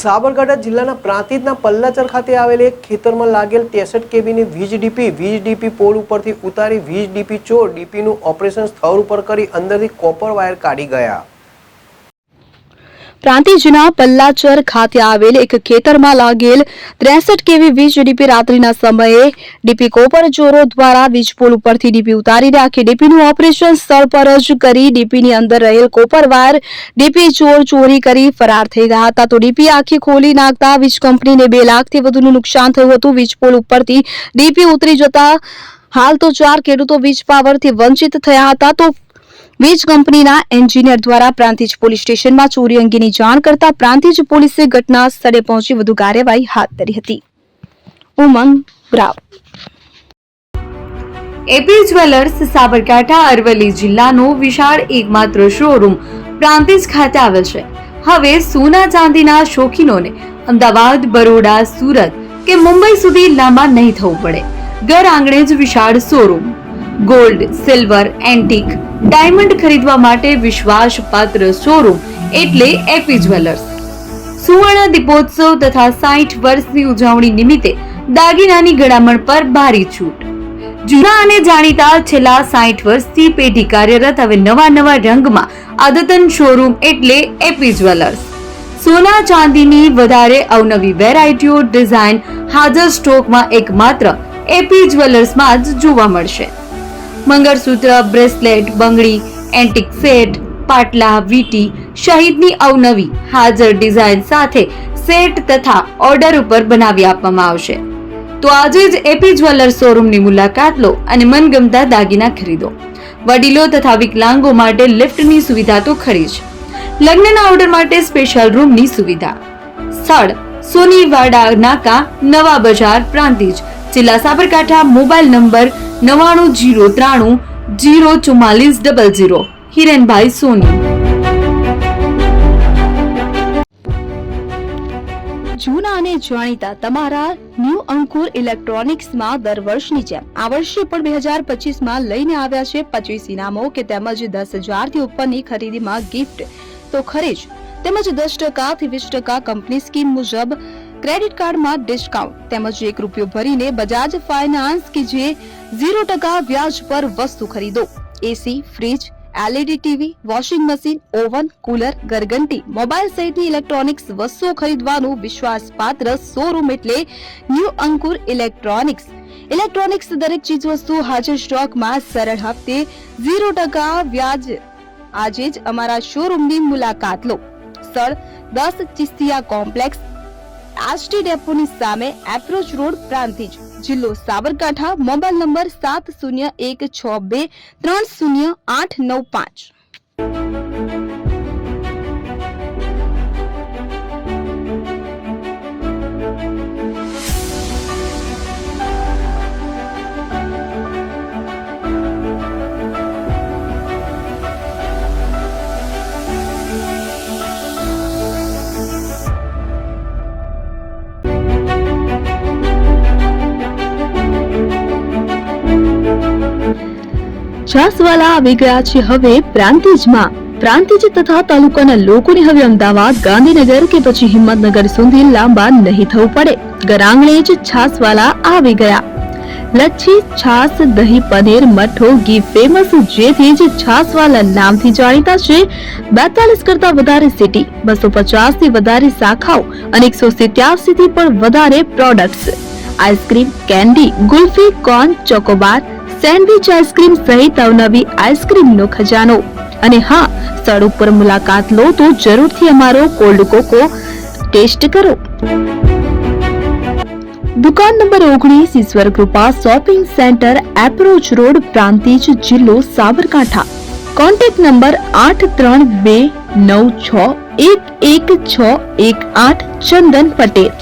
સાબરકાંઠા જિલ્લાના પ્રાંતિજના પલ્લાચર ખાતે આવેલ એક ખેતરમાં લાગેલ 63 કેવીની વીજ ડીપી પોલ ઉપરથી ઉતારી વીજ ડીપી ચોર ડીપીનું ઓપરેશન સ્થળ ઉપર કરી અંદરથી કોપર વાયર કાઢી ગયા। પ્રાંતિજના પલ્લાચર ખાતે આવેલ એક ખેતરમાં લાગેલ 63 કેવી વીજ ડીપી રાત્રિના સમયે ડીપી કોપર ચોરો દ્વારા વીજ પોલ ઉપરથી ડીપી ઉતારી રાખી ડીપીનું ઓપરેશન સ્થળ પર જ કરી ડીપીની અંદર રહેલ કોપર વાયર ડીપી ચોર ચોરી કરી ફરાર થઈ ગયા હતા। તો ડીપી આખી ખોલી નાખતા વીજ કંપનીને 2 લાખથી વધુનું નુકસાન થયું હતું। વીજ પોલ ઉપરથી ડીપી ઉતરી જતા હાલ તો 4 ખેડૂતો વીજ પાવરથી વંચિત થયા હતા। તો વીજ કંપનીના એન્જિનિયર દ્વારા પ્રાંતિજ પોલીસ સ્ટેશનમાં ચોરી અંગેની જાણ કરતા પ્રાંતિજ પોલીસે ઘટના સ્થળે પહોંચી વધુ કાર્યવાહી હાથ ધરી હતી। ઉમંગ ગ્રામ એપી જ્વેલર્સ સાબરકાંઠા અરવલ્લી જિલ્લાનો વિશાળ એકમાત્ર શોરૂમ પ્રાંતિજ ખાતે આવેલ છે। હવે સોના ચાંદીના શોખીનોને અમદાવાદ, બરોડા, સુરત કે મુંબઈ સુધી લાંબા નહીં થવું પડે। ઘર આંગણે જ વિશાળ showroom. Gold, silver, antique, diamond ખરીદવા માટે વિશ્વાસપાત્ર શોરૂમ એટલે એપી જ્વેલર્સ। સુવર્ણ દીપોત્સવ તથા 60 વર્ષની ઉજવણી નિમિત્તે દાગીનાની ગળામણ પર ભારી છૂટ। જૂના અને જાણીતા છેલ્લા 60 વર્ષથી પેઢી કાર્યરત હવે નવા રંગમાં અદ્યતન શોરૂમ એટલે એપી જ્વેલર્સ। સોના ચાંદીની વધારે અવનવી વેરાયટીઓ ડિઝાઇન હાજર સ્ટોકમાં એકમાત્ર એપી જ્વેલર્સમાં જ જોવા મળશે। મંગળસૂત્ર, બ્રેસલેટ, બંગડી, એન્ટિક સેટ, પાટલા, વીટી સહિતની અવનવી હાજર ડિઝાઇન સાથે સેટ તથા ઓર્ડર ઉપર બનાવી આપવામાં આવશે। તો આજે જ એપી જ્વેલર્સ શોરૂમની મુલાકાત લો અને મનગમતા દાગીના ખરીદો। વડીલો તથા વિકલાંગો માટે લિફ્ટની સુવિધા તો ખરી જ। લગ્નના ઓર્ડર માટે સ્પેશિયલ રૂમની સુવિધા। સ્થળ સોનીવાડા નાકા, નવા બજાર, પ્રાંતિજ, જિલ્લા સાબરકાંઠા। Mobile number 9903 04400। હિરેનભાઈ સોની। જૂના અને જાણીતા તમારા ન્યૂ અંકુર ઇલેક્ટ્રોનિક્સમાં દર વર્ષની જેમ આ વર્ષે પણ 2025માં લઈને આવ્યા છે 25 ઇનામો કે તેમજ 10,000 થી ઉપરની ખરીદીમાં ગિફ્ટ તો ખરી જ, તેમજ 10% થી 20% કંપની સ્કીમ મુજબ ક્રેડિટ કાર્ડમાં ડિસ્કાઉન્ટ તેમજ ₹1 ભરીને બજાજ ફાઇનાન્સ કે જે 0% વ્યાજ પર વસ્તુ ખરીદો। AC, fridge, LED TV, washing machine, oven, cooler, ગરગંટી, મોબાઈલ સહિતની ઇલેક્ટ્રોનિક્સ વસ્તુઓ ખરીદવાનું વિશ્વાસપાત્ર શોરૂમ એટલે ન્યૂ અંકુર ઇલેક્ટ્રોનિક્સ। ઇલેક્ટ્રોનિક્સ દરેક ચીજ વસ્તુ હાજર સ્ટોકમાં સરળ હપ્તે 0% વ્યાજ। આજે જ અમારા શોરૂમની મુલાકાત લો। સ્થળ 10 ચિસ્તિયા કોમ્પ્લેક્સ, આષ્ટી ડેપોની સામે, એપ્રોચ રોડ, પ્રાંતિજ, જિલ્લો સાબરકાંઠા। Mobile number 7016230895। છાસવાલા આવી ગયા છે હવે પ્રાંતિજમાં। પ્રાંતિજ તથા તાલુકાના લોકોને હવે અમદાવાદ, ગાંધીનગર કે પછી હિંમતનગર સુધી લાંબા નહીં થવું પડે। ઘર આંગણે જ છાસવાલા આવી ગયા। લચ્છી, છાસ, દહીં, પનીર, મઠો, ઘી ફેમસ, જેથી જ છાસવાલા નામથી જાણીતા છે। 42 કરતા વધારે સિટી, 250 થી વધારે શાખાઓ અને 187 થી પણ વધારે products. Ice cream, candy, kulfi, corn, Chocobar, sandwich ice cream સહિત અવનવી આઈસ્ક્રીમનો ખજાનો। અને હા, સ્થળ ઉપર મુલાકાત લો તો જરૂરથી અમારો કોલ્ડ કોકો ટેસ્ટ કરો। દુકાન number 19, Ishwar Krupa shopping centre, approach road, Prantij, જિલ્લો સાબરકાંઠા। Contact number 8329611618 Chandan Patel.